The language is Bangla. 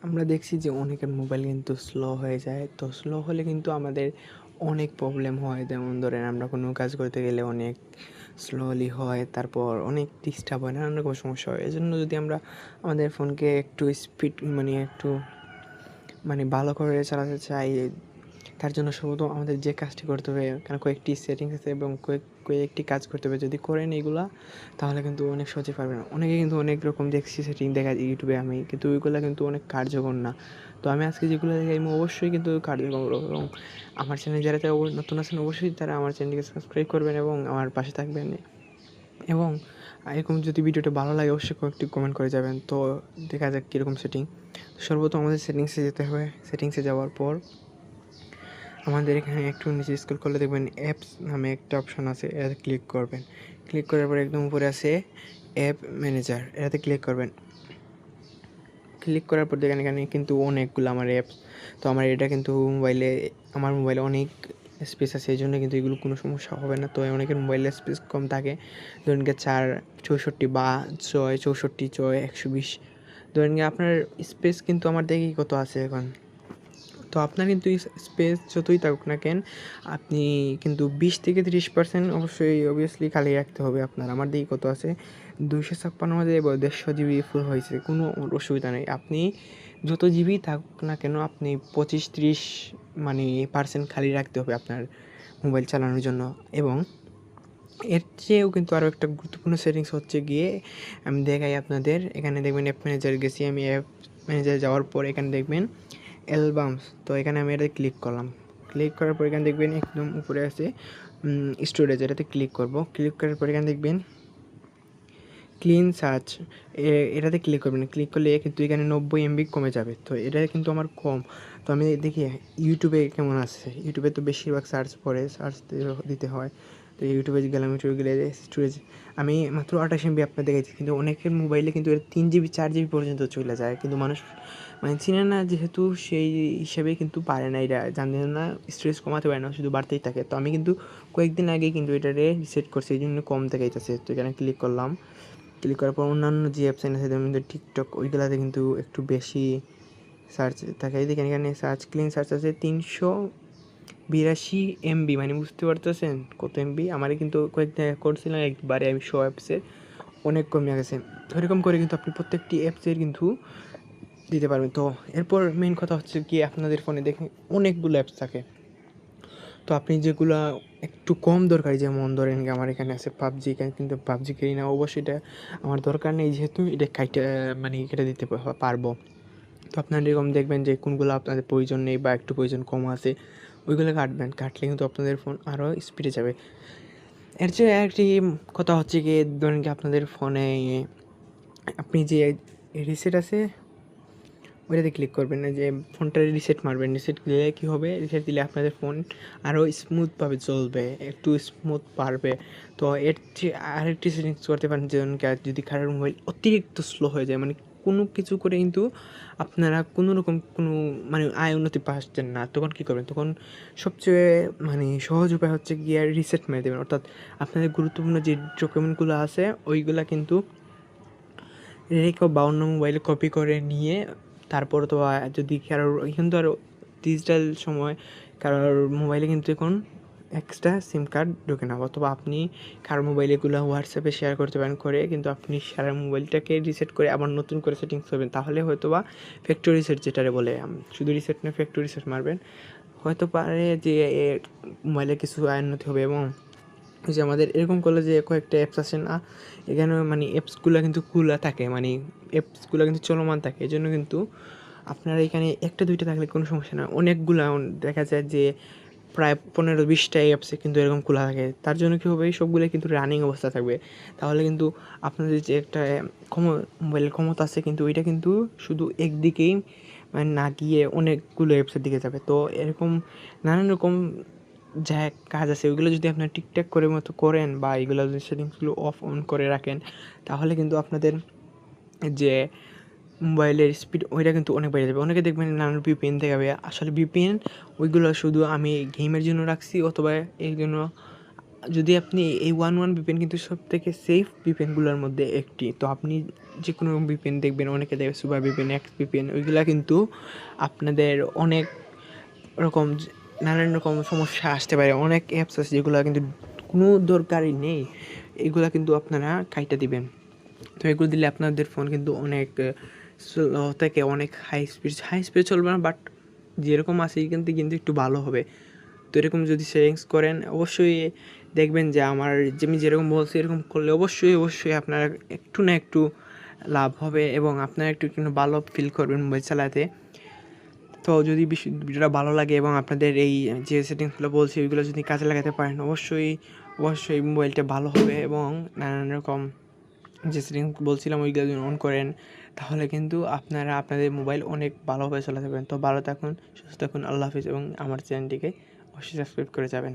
আমরা দেখছি যে অনেকের মোবাইল কিন্তু স্লো হয়ে যায়। তো স্লো হলে কিন্তু আমাদের অনেক প্রবলেম হয়। যেমন ধরেন আমরা কোনো কাজ করতে গেলে অনেক স্লোলি হয়, তারপর অনেক ডিস্টার্ব হয়, নানান রকম সমস্যা হয়। এজন্য যদি আমরা আমাদের ফোনকে একটু স্পিড একটু ভালো করে চালাতে চাই, তার জন্য সর্বপ্রথম আমাদের যে কাজটি করতে হবে, কারণ কয়েকটি সেটিংস আছে এবং কয়েকটি কাজ করতে হবে। যদি করেন এগুলা, তাহলে কিন্তু অনেক সহজে পারবেন। অনেকে কিন্তু অনেক রকম দেখছি সেটিং দেখা যায় ইউটিউবে আমি, কিন্তু ওইগুলা কিন্তু অনেক কার্যকর না। তো আমি আজকে যেগুলো দেখাই আমি অবশ্যই কিন্তু কার্যকর, এবং আমার চ্যানেলে যারা নতুন আছেন অবশ্যই তারা আমার চ্যানেলটিকে সাবস্ক্রাইব করবেন এবং আমার পাশে থাকবেন। এবং এরকম যদি ভিডিওটা ভালো লাগে অবশ্যই কয়েকটি কমেন্ট করে যাবেন। তো দেখা যাক কীরকম সেটিং। সর্বপ্রথম আমাদের সেটিংসে যেতে হবে। সেটিংসে যাওয়ার পর আমাদের এখানে একটু নিচে স্ক্রল করলে দেখবেন অ্যাপস নামে একটা অপশন আছে, এটাতে ক্লিক করবেন। ক্লিক করার পর একদম উপরে আছে অ্যাপ ম্যানেজার, এটাতে ক্লিক করবেন। ক্লিক করার পর দেখেন এখানে কিন্তু অনেকগুলো আমার অ্যাপস। তো আমার এটা কিন্তু আমার মোবাইলে অনেক স্পেস আছে, এই জন্য কিন্তু এগুলো কোনো সমস্যা হবে না। তো অনেকের মোবাইলের স্পেস কম থাকে, ধরেন গিয়ে 464 বা 120 ধরেন গিয়ে আপনার স্পেস কিন্তু আমার দেখি কত আছে এখন। তো আপনার কিন্তু স্পেস যতই থাকুক না কেন, আপনি কিন্তু 20-30% অবভিয়াসলি খালি রাখতে হবে আপনার। আমার দিকে কত আছে, 256 মধ্যে 150 জিবি ফুল হয়েছে, কোনো অসুবিধা নেই। আপনি যত জিবি থাকুক না কেন, আপনি 25-30 পার্সেন্ট খালি রাখতে হবে আপনার মোবাইল চালানোর জন্য। এবং এর চেয়েও কিন্তু আরও একটা গুরুত্বপূর্ণ সেটিংস হচ্ছে গিয়ে, আমি দেখাই আপনাদের। এখানে দেখবেন অ্যাপ ম্যানেজার গেছি আমি, অ্যাপ ম্যানেজারে যাওয়ার পর এখানে দেখবেন অ্যালবামস। তো এখানে আমি এটাতে ক্লিক করলাম। ক্লিক করার পর এখানে দেখবেন একদম উপরে আছে স্টোরেজ, এটাতে ক্লিক করব। ক্লিক করার পর এখানে দেখবেন ক্লিন সার্চ, এটাতে ক্লিক করবেন। ক্লিক করলে কিন্তু এখানে 90 MB কমে যাবে। তো এটা কিন্তু আমার কম। তো আমি দেখি ইউটিউবে কেমন আছে। ইউটিউবে তো বেশিরভাগ সার্চ দিতে হয়। তো ইউটিউবে গেলাম, ইউটিউবে গেলে স্টোরেজ আমি মাত্র 28 MB আপনার দেখাচ্ছি, কিন্তু অনেকের মোবাইলে কিন্তু 3 GB 4 GB পর্যন্ত চলে যায়। কিন্তু মানুষ চিনে না, যেহেতু সেই হিসেবে কিন্তু পারে না, এটা জানে না, স্টোরেজ কমাতে পারে না, শুধু বাড়তেই থাকে। তো আমি কিন্তু কয়েকদিন আগে কিন্তু এটারে রিসেট করছি, এই জন্য কম দেখাইতেছে। তো এখানে ক্লিক করলাম। ক্লিক করার পর অন্যান্য যে অ্যাপস আছে যেমন টিকটক, ওইগুলাতে কিন্তু একটু বেশি সার্চ থাকে। দেখেন এখানে ক্লিন সার্চ আছে 382 MB, বুঝতে পারতেছেন কত এমবি। আমার কিন্তু কয়েকদিন করছিলাম একবারে আমি অ্যাপসের অনেক কমে গেছে। এরকম করে কিন্তু আপনি প্রত্যেকটি অ্যাপসের কিন্তু দিতে পারবেন। তো এরপর মেইন কথা হচ্ছে কি, আপনাদের ফোনে দেখেন অনেকগুলো অ্যাপস থাকে। তো আপনি যেগুলা একটু কম দরকারি, যেমন ধরেন আমার এখানে আছে পাবজি, কিন্তু পাবজি খেলি না, অবশ্যই এটা আমার দরকার নেই, যেহেতু এটা কেটে দিতে পারবো। তো আপনারা এরকম দেখবেন যে কোনগুলো আপনাদের প্রয়োজন নেই বা একটু প্রয়োজন কম আছে, ওইগুলো কাটলে কিন্তু আপনাদের ফোন আরও স্পিডে যাবে। এর চেয়ে একটি কথা হচ্ছে কি, ধরেন কি আপনাদের ফোনে আপনি যে রিসেট আছে ওইটাতে ক্লিক করবেন না, যে ফোনটা রিসেট মারবেন। রিসেট দিলে কী হবে, রিসেট দিলে আপনাদের ফোন আরও স্মুথভাবে চলবে, একটু স্মুথ পারবে। তো এর চেয়ে আরেকটি সেটিংস করতে পারেন, যেমন যদি কারোর মোবাইল অতিরিক্ত স্লো হয়ে যায়, কোনো কিছু করে কিন্তু আপনারা কোনো রকম আয় উন্নতি পাচ্ছেন না, তখন কী করবেন? তখন সবচেয়ে সহজ উপায় হচ্ছে গিয়ে রিসেট মেরে দেবেন। অর্থাৎ আপনাদের গুরুত্বপূর্ণ যে ডকুমেন্টগুলো আছে ওইগুলা কিন্তু রেখে বা অন্য মোবাইলে কপি করে নিয়ে, তারপর তো যদি কারোর এখন তো আর ডিজিটাল সময়, কারোর মোবাইলে কিন্তু এখন এক্সট্রা সিম কার্ড ঢোকে না, অথবা আপনি কারোর মোবাইলে এগুলো হোয়াটসঅ্যাপে শেয়ার করতে পারেন করে, কিন্তু আপনি সারা মোবাইলটাকে রিসেট করে আবার নতুন করে সেটিংস করবেন, তাহলে হয়তো বা ফ্যাক্টরি রিসেট যেটারে বলে, শুধু রিসেট না ফ্যাক্টরি রিসেট মারবেন, হয়তো পারে যে মোবাইলে কিছু উন্নতি হবে। এবং যে আমাদের এরকম করলে যে কয়েকটা অ্যাপস আছে না, এখানে অ্যাপসগুলো কিন্তু খোলা থাকে, অ্যাপসগুলো কিন্তু চলমান থাকে। এই জন্য কিন্তু আপনার এখানে একটা দুইটা থাকলে কোনো সমস্যা না, অনেকগুলো দেখা যায় যে প্রায় 15-20টা অ্যাপসে কিন্তু এরকম খোলা থাকে। তার জন্য কী হবে, সবগুলো কিন্তু রানিং অবস্থা থাকবে। তাহলে কিন্তু আপনাদের যে একটা মোবাইলের ক্ষমতা আছে, কিন্তু ওইটা কিন্তু শুধু একদিকেই না গিয়ে অনেকগুলো অ্যাপসের দিকে যাবে। তো এরকম নানান রকম যা কাজ আছে ওইগুলো যদি আপনার ঠিকঠাক করে মতো করেন, বা এইগুলো যদি সেটিংসগুলো অফ অন করে রাখেন, তাহলে কিন্তু আপনাদের যে মোবাইলের স্পিড ওইটা কিন্তু অনেক বেড়ে যাবে। অনেকে দেখবেন নানান VPN দেখাবে, আসলে VPN ওইগুলো শুধু আমি গেমের জন্য রাখছি, অথবা এই জন্য যদি আপনি এই 1 VPN কিন্তু সবথেকে সেফ VPNগুলোর মধ্যে একটি। তো আপনি যে কোনো VPN দেখবেন, অনেকে দেখবে সুপার VPN, এক্স VPN, ওইগুলা কিন্তু আপনাদের অনেক রকম নানান রকম সমস্যা আসতে পারে। অনেক অ্যাপস আছে যেগুলা কিন্তু কোনো দরকারই নেই, এগুলা কিন্তু আপনারা কাইটা দিবেন। তো এগুলো দিলে আপনাদের ফোন কিন্তু অনেক স্লো থেকে অনেক হাই স্পিড চলবে না, বাট যেরকম আছে এখান থেকে কিন্তু একটু ভালো হবে। তো এরকম যদি সেটিংস করেন অবশ্যই দেখবেন যে আমার আমি যেরকম বলছি এরকম করলে অবশ্যই আপনার একটু না একটু লাভ হবে এবং আপনারা একটু ভালো ফিল করবেন মোবাইল চালাতে। তো যদি ভিডিওটা ভালো লাগে এবং আপনাদের এই যে সেটিংসগুলো বলছি ওইগুলো যদি কাজে লাগাতে পারেন অবশ্যই মোবাইলটা ভালো হবে এবং নানান রকম যে সেটিংস বলছিলাম ওইগুলো যদি অন করেন তাহলে কিন্তু আপনারা আপনাদের মোবাইল অনেক ভালোভাবে চালাতে পারবেন। তো ভালো থাকুন, সুস্থ থাকুন, আল্লাহ হাফিজ এবং আমার চ্যানেলটিকে অবশ্যই সাবস্ক্রাইব করে যাবেন।